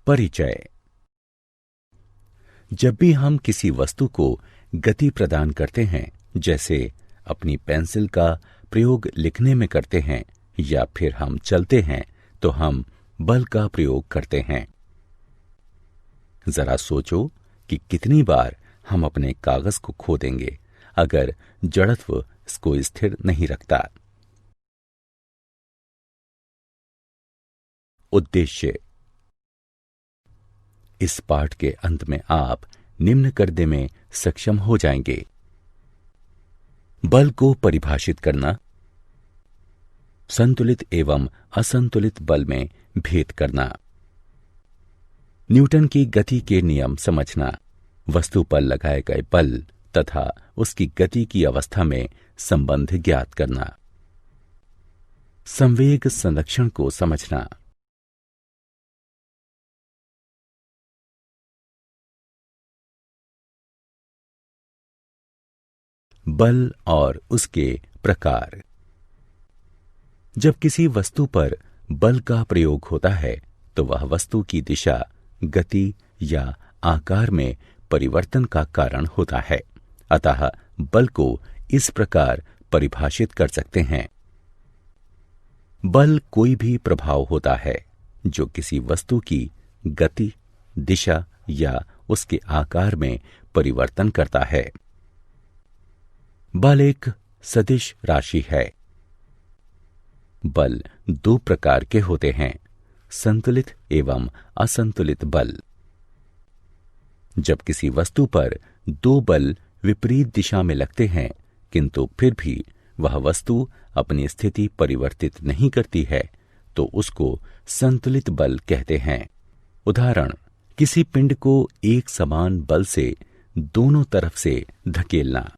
परिचय। जब भी हम किसी वस्तु को गति प्रदान करते हैं, जैसे अपनी पेंसिल का प्रयोग लिखने में करते हैं या फिर हम चलते हैं, तो हम बल का प्रयोग करते हैं। जरा सोचो कि कितनी बार हम अपने कागज को खो देंगे अगर जड़त्व इसको स्थिर नहीं रखता। उद्देश्य। इस पाठ के अंत में आप निम्न करने में सक्षम हो जाएंगे: बल को परिभाषित करना, संतुलित एवं असंतुलित बल में भेद करना, न्यूटन की गति के नियम समझना, वस्तु पर लगाए गए बल तथा उसकी गति की अवस्था में संबंध ज्ञात करना, संवेग संरक्षण को समझना। बल और उसके प्रकार। जब किसी वस्तु पर बल का प्रयोग होता है तो वह वस्तु की दिशा, गति या आकार में परिवर्तन का कारण होता है। अतः बल को इस प्रकार परिभाषित कर सकते हैं: बल कोई भी प्रभाव होता है जो किसी वस्तु की गति, दिशा या उसके आकार में परिवर्तन करता है। बल एक सदिश राशि है। बल दो प्रकार के होते हैं: संतुलित एवं असंतुलित बल। जब किसी वस्तु पर दो बल विपरीत दिशा में लगते हैं किंतु फिर भी वह वस्तु अपनी स्थिति परिवर्तित नहीं करती है, तो उसको संतुलित बल कहते हैं। उदाहरण: किसी पिंड को एक समान बल से दोनों तरफ से धकेलना।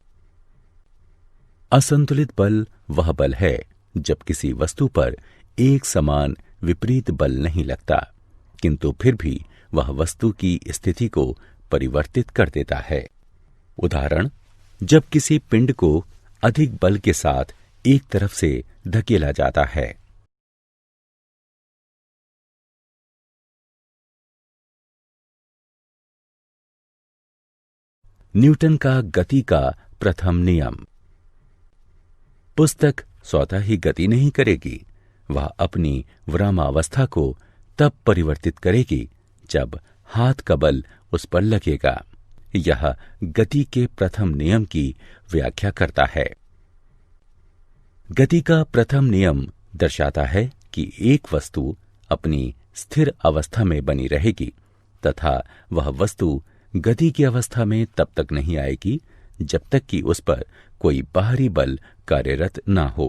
असंतुलित बल वह बल है जब किसी वस्तु पर एक समान विपरीत बल नहीं लगता किंतु फिर भी वह वस्तु की स्थिति को परिवर्तित कर देता है। उदाहरण: जब किसी पिंड को अधिक बल के साथ एक तरफ से धकेला जाता है। न्यूटन का गति का प्रथम नियम। पुस्तक स्वतः ही गति नहीं करेगी, वह अपनी विरामावस्था को तब परिवर्तित करेगी जब हाथ का बल उस पर लगेगा। यह गति के प्रथम नियम की व्याख्या करता है। गति का प्रथम नियम दर्शाता है कि एक वस्तु अपनी स्थिर अवस्था में बनी रहेगी तथा वह वस्तु गति की अवस्था में तब तक नहीं आएगी जब तक कि उस पर कोई बाहरी बल कार्यरत ना हो।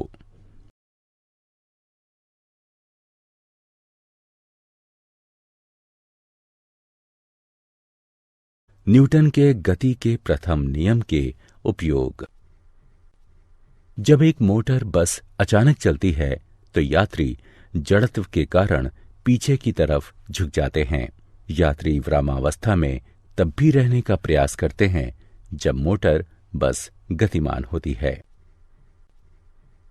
न्यूटन के गति के प्रथम नियम के उपयोग। जब एक मोटर बस अचानक चलती है तो यात्री जड़त्व के कारण पीछे की तरफ झुक जाते हैं। यात्री विरामावस्था में तब भी रहने का प्रयास करते हैं जब मोटर बस गतिमान होती है।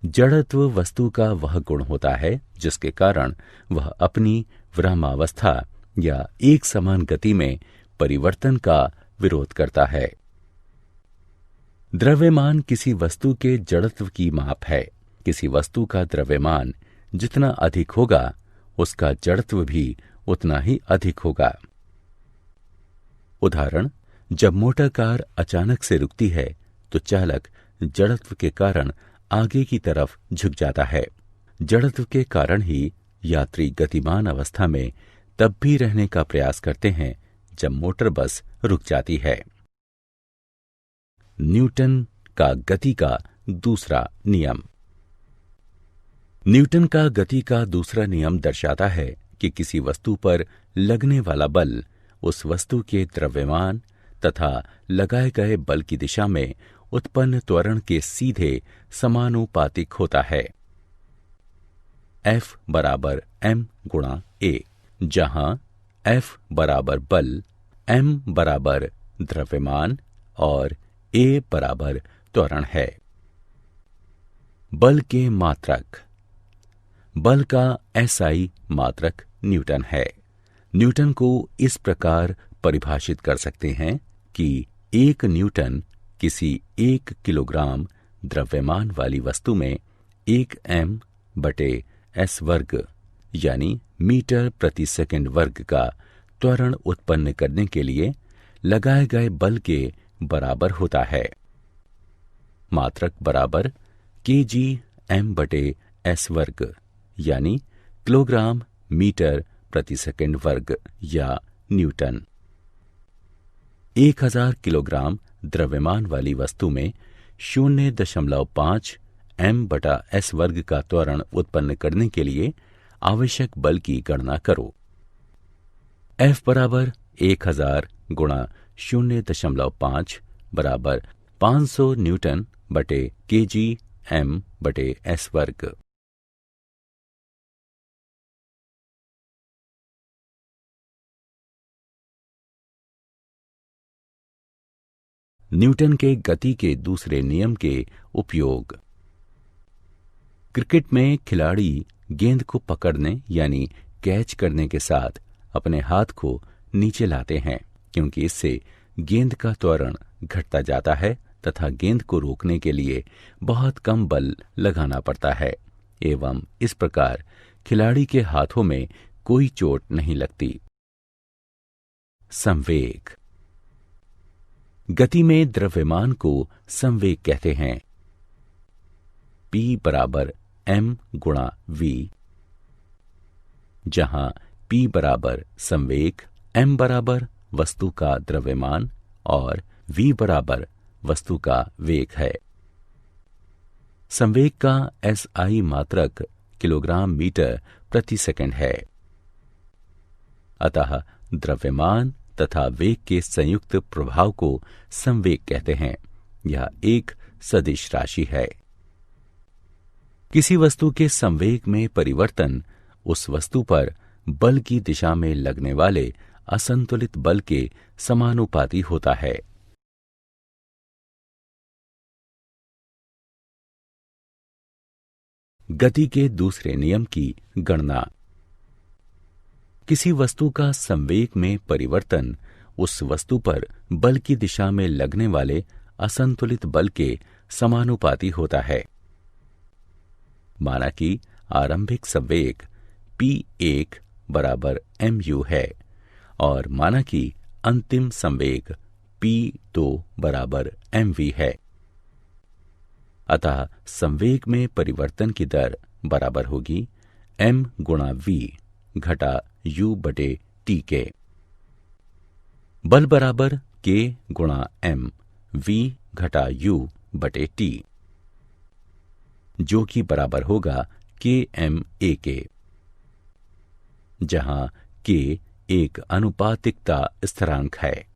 जड़त्व वस्तु का वह गुण होता है जिसके कारण वह अपनी विरामावस्था या एक समान गति में परिवर्तन का विरोध करता है। द्रव्यमान किसी वस्तु के जड़त्व की माप है। किसी वस्तु का द्रव्यमान जितना अधिक होगा उसका जड़त्व भी उतना ही अधिक होगा। उदाहरण: जब मोटर कार अचानक से रुकती है तो चालक जड़त्व के कारण आगे की तरफ झुक जाता है। जड़त्व के कारण ही यात्री गतिमान अवस्था में तब भी रहने का प्रयास करते हैं जब मोटर बस रुक जाती है। न्यूटन का गति का दूसरा नियम। न्यूटन का गति का दूसरा नियम दर्शाता है कि किसी वस्तु पर लगने वाला बल उस वस्तु के द्रव्यमान तथा लगाए गए बल की दिशा में उत्पन्न त्वरण के सीधे समानुपातिक होता है। F बराबर m गुणा a, जहां F बराबर बल, m बराबर द्रव्यमान और a बराबर त्वरण है। बल के मात्रक। बल का SI मात्रक न्यूटन है। न्यूटन को इस प्रकार परिभाषित कर सकते हैं कि 1 न्यूटन किसी 1 किलोग्राम द्रव्यमान वाली वस्तु में 1 m/s वर्ग यानी मीटर प्रति सेकंड वर्ग का त्वरण उत्पन्न करने के लिए लगाए गए बल के बराबर होता है। मात्रक बराबर kg m/s वर्ग यानी किलोग्राम मीटर प्रति सेकंड वर्ग या न्यूटन। 1000 किलोग्राम द्रव्यमान वाली वस्तु में 0.5 m/s वर्ग का त्वरण उत्पन्न करने के लिए आवश्यक बल की गणना करो। F बराबर 1000 गुणा 0.5 बराबर 500 न्यूटन बटे kg m/s वर्ग। न्यूटन के गति के दूसरे नियम के उपयोग। क्रिकेट में खिलाड़ी गेंद को पकड़ने यानी कैच करने के साथ अपने हाथ को नीचे लाते हैं, क्योंकि इससे गेंद का त्वरण घटता जाता है तथा गेंद को रोकने के लिए बहुत कम बल लगाना पड़ता है एवं इस प्रकार खिलाड़ी के हाथों में कोई चोट नहीं लगती। संवेग। गति में द्रव्यमान को संवेग कहते हैं। P बराबर m गुणा v, जहां P बराबर संवेग, m बराबर वस्तु का द्रव्यमान और v बराबर वस्तु का वेग है। संवेग का SI मात्रक किलोग्राम मीटर प्रति सेकंड है। अतः द्रव्यमान तथा वेग के संयुक्त प्रभाव को संवेग कहते हैं। यह एक सदिश राशि है। किसी वस्तु के संवेग में परिवर्तन उस वस्तु पर बल की दिशा में लगने वाले असंतुलित बल के समानुपाती होता है। गति के दूसरे नियम की गणना। किसी वस्तु का संवेग में परिवर्तन उस वस्तु पर बल की दिशा में लगने वाले असंतुलित बल के समानुपाती होता है। माना कि आरंभिक संवेग p1 बराबर mu है और माना कि अंतिम संवेग p2 बराबर mv है। अतः संवेग में परिवर्तन की दर बराबर होगी m गुणा v घटा u बटे t के। बल बराबर k गुणा m v घटा u बटे t, जो कि बराबर होगा kma के, जहां k एक अनुपातिकता स्थिरांक है।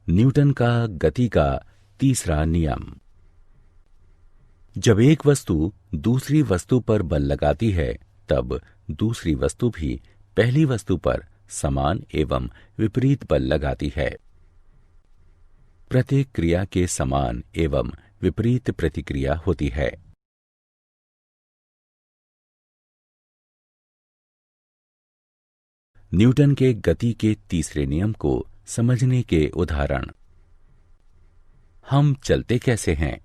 न्यूटन का गति का तीसरा नियम। जब एक वस्तु दूसरी वस्तु पर बल लगाती है, तब दूसरी वस्तु भी पहली वस्तु पर समान एवं विपरीत बल लगाती है। प्रत्येक क्रिया के समान एवं विपरीत प्रतिक्रिया होती है। न्यूटन के गति के तीसरे नियम को समझने के उदाहरण। हम चलते कैसे हैं?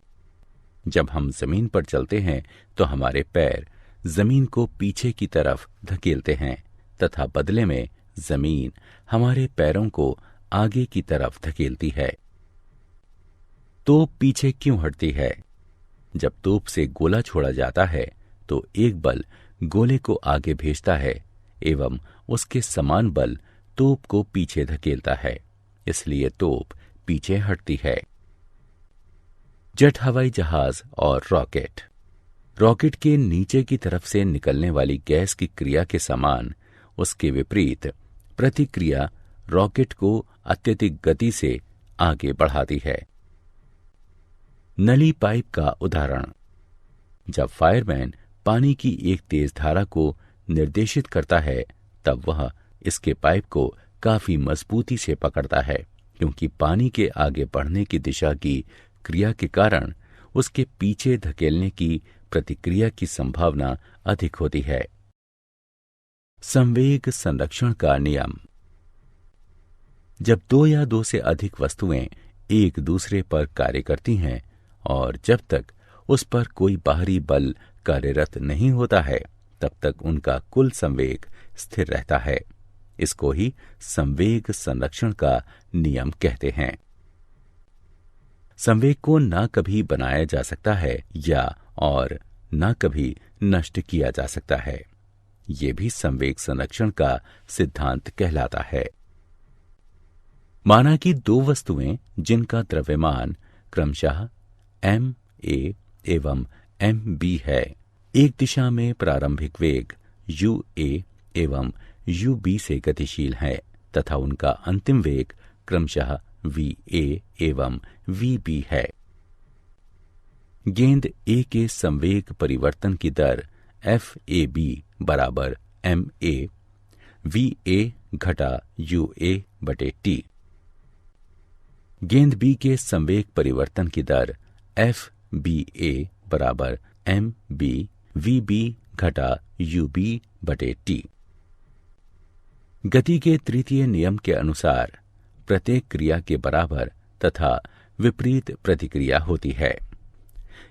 जब हम जमीन पर चलते हैं तो हमारे पैर जमीन को पीछे की तरफ धकेलते हैं तथा बदले में जमीन हमारे पैरों को आगे की तरफ धकेलती है। तोप पीछे क्यों हटती है? जब तोप से गोला छोड़ा जाता है तो एक बल गोले को आगे भेजता है एवं उसके समान बल तोप को पीछे धकेलता है, इसलिए तोप पीछे हटती है। जेट हवाई जहाज और रॉकेट। रॉकेट के नीचे की तरफ से निकलने वाली गैस की क्रिया के समान उसके विपरीत प्रतिक्रिया रॉकेट को अत्यधिक गति से आगे बढ़ाती है। नली पाइप का उदाहरण। जब फायरमैन पानी की एक तेज धारा को निर्देशित करता है, तब वह इसके पाइप को काफी मजबूती से पकड़ता है, क्योंकि पानी के आगे बढ़ने की दिशा की क्रिया के कारण उसके पीछे धकेलने की प्रतिक्रिया की संभावना अधिक होती है। संवेग संरक्षण का नियम। जब दो या दो से अधिक वस्तुएं एक दूसरे पर कार्य करती हैं और जब तक उस पर कोई बाहरी बल कार्यरत नहीं होता है, तब तक उनका कुल संवेग स्थिर रहता है। इसको ही संवेग संरक्षण का नियम कहते हैं। संवेग को ना कभी बनाया जा सकता है या और ना कभी नष्ट किया जा सकता है। ये भी संवेग संरक्षण का सिद्धांत कहलाता है। माना कि दो वस्तुएं जिनका द्रव्यमान क्रमशः ma एवं mb है, एक दिशा में प्रारंभिक वेग ua एवं ub से गतिशील है तथा उनका अंतिम वेग क्रमशः va एवं vb है। गेंद A के संवेग परिवर्तन की दर FAB बराबर ma va घटा ua बटे t। गेंद B के संवेग परिवर्तन की दर FBA बराबर mb vb घटा ub बटे t। गति के तृतीय नियम के अनुसार प्रत्येक क्रिया के बराबर तथा विपरीत प्रतिक्रिया होती है।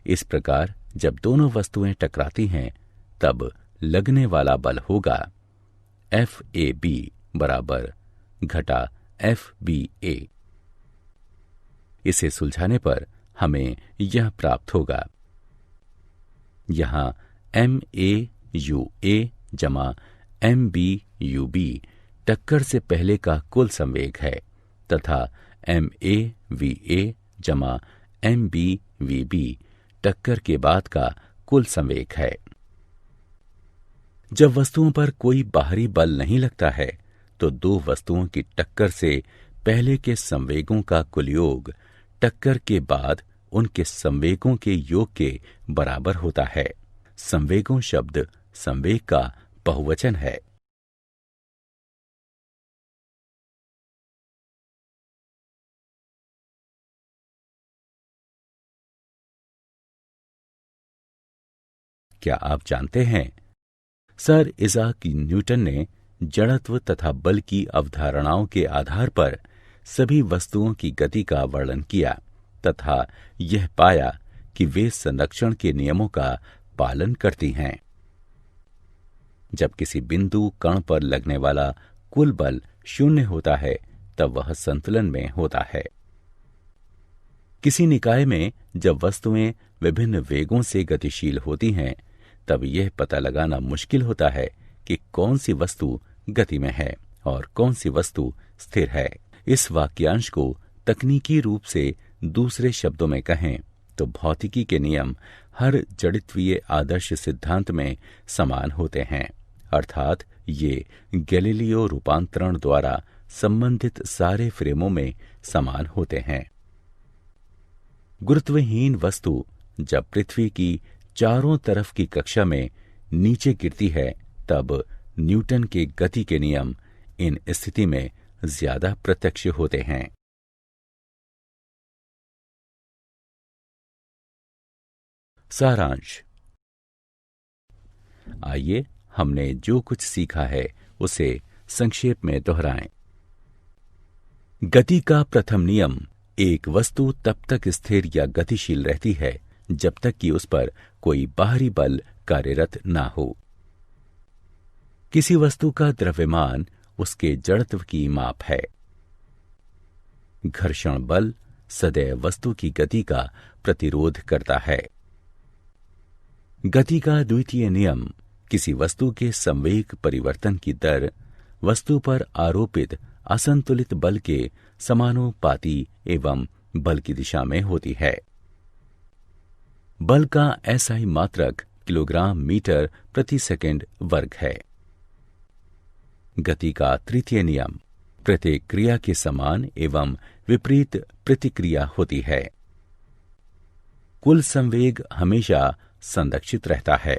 इस प्रकार जब दोनों वस्तुएं टकराती हैं, तब लगने वाला बल होगा FAB बराबर घटा FBA। इसे सुलझाने पर हमें यह प्राप्त होगा। यहां MAUA जमा MBUB टक्कर से पहले का कुल संवेग है तथा MAVA जमा MBVB टक्कर के बाद का कुल संवेग है। जब वस्तुओं पर कोई बाहरी बल नहीं लगता है, तो दो वस्तुओं की टक्कर से पहले के संवेगों का कुल योग टक्कर के बाद उनके संवेगों के योग के बराबर होता है। संवेगों शब्द संवेग का बहुवचन है। क्या आप जानते हैं, सर इज़ाक न्यूटन ने जड़त्व तथा बल की अवधारणाओं के आधार पर सभी वस्तुओं की गति का वर्णन किया तथा यह पाया कि वे संरक्षण के नियमों का पालन करती हैं। जब किसी बिंदु कण पर लगने वाला कुल बल शून्य होता है, तब वह संतुलन में होता है। किसी निकाय में जब वस्तुएं विभिन्न वेगों से गतिशील होती हैं, तब यह पता लगाना मुश्किल होता है कि कौन सी वस्तु गति में है और कौन सी वस्तु स्थिर है। इस वाक्यांश को तकनीकी रूप से दूसरे शब्दों में कहें तो भौतिकी के नियम हर जड़त्वीय आदर्श सिद्धांत में समान होते हैं, अर्थात ये गैलीलियो रूपांतरण द्वारा संबंधित सारे फ्रेमों में समान होते हैं। गुरुत्वहीन वस्तु जब पृथ्वी की चारों तरफ की कक्षा में नीचे गिरती है, तब न्यूटन के गति के नियम इन स्थिति में ज्यादा प्रत्यक्ष होते हैं। सारांश। आइए हमने जो कुछ सीखा है उसे संक्षेप में दोहराएं। गति का प्रथम नियम, एक वस्तु तब तक स्थिर या गतिशील रहती है जब तक कि उस पर कोई बाहरी बल कार्यरत ना हो। किसी वस्तु का द्रव्यमान उसके जड़त्व की माप है। घर्षण बल सदैव वस्तु की गति का प्रतिरोध करता है। गति का द्वितीय नियम, किसी वस्तु के संवेग परिवर्तन की दर वस्तु पर आरोपित असंतुलित बल के समानुपाती एवं बल की दिशा में होती है। बल का SI मात्रक किलोग्राम मीटर प्रति सेकंड वर्ग है। गति का तृतीय नियम, प्रत्येक क्रिया के समान एवं विपरीत प्रतिक्रिया होती है। कुल संवेग हमेशा संरक्षित रहता है।